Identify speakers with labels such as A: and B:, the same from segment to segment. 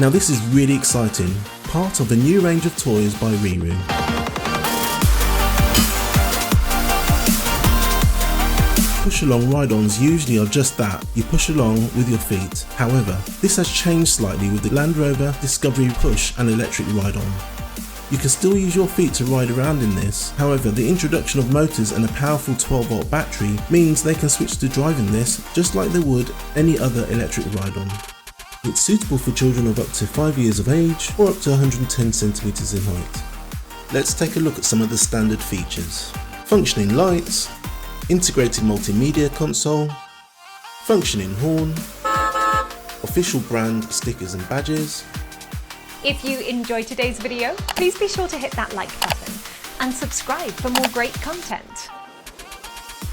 A: Now this is really exciting, part of the new range of toys by RiiRoo. Push-along ride-ons usually are just that, you push along with your feet. However, this has changed slightly with the Land Rover Discovery Push and electric ride-on. You can still use your feet to ride around in this, however the introduction of motors and a powerful 12-volt battery means they can switch to driving this just like they would any other electric ride-on. It's suitable for children of up to 5 years of age or up to 110 centimeters in height. Let's take a look at some of the standard features. Functioning lights, integrated multimedia console, functioning horn, official brand stickers and badges.
B: If you enjoyed today's video, please be sure to hit that like button and subscribe for more great content.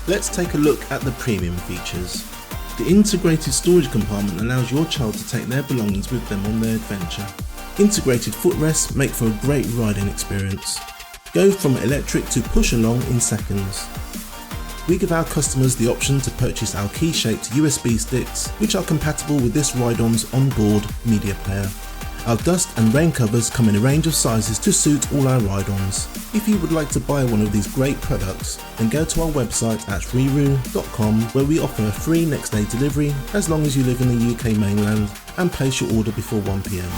A: Let's take a look at the premium features. The integrated storage compartment allows your child to take their belongings with them on their adventure. Integrated footrests make for a great riding experience. Go from electric to push along in seconds. We give our customers the option to purchase our key-shaped USB sticks, which are compatible with this ride-on's onboard media player. Our dust and rain covers come in a range of sizes to suit all our ride-ons. If you would like to buy one of these great products, then go to our website at RiiRoo.com, where we offer a free next day delivery as long as you live in the UK mainland and place your order before 1 PM.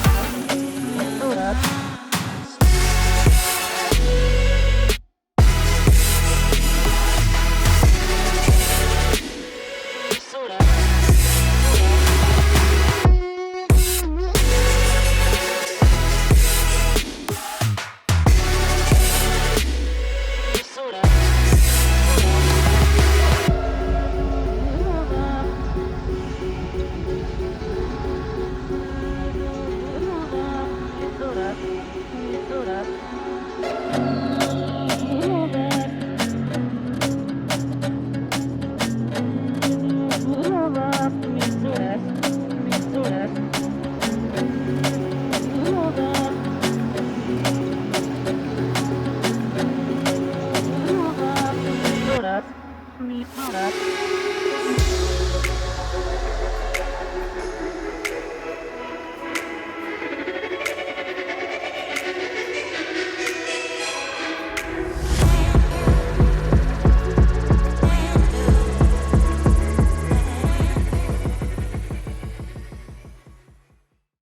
C: Me,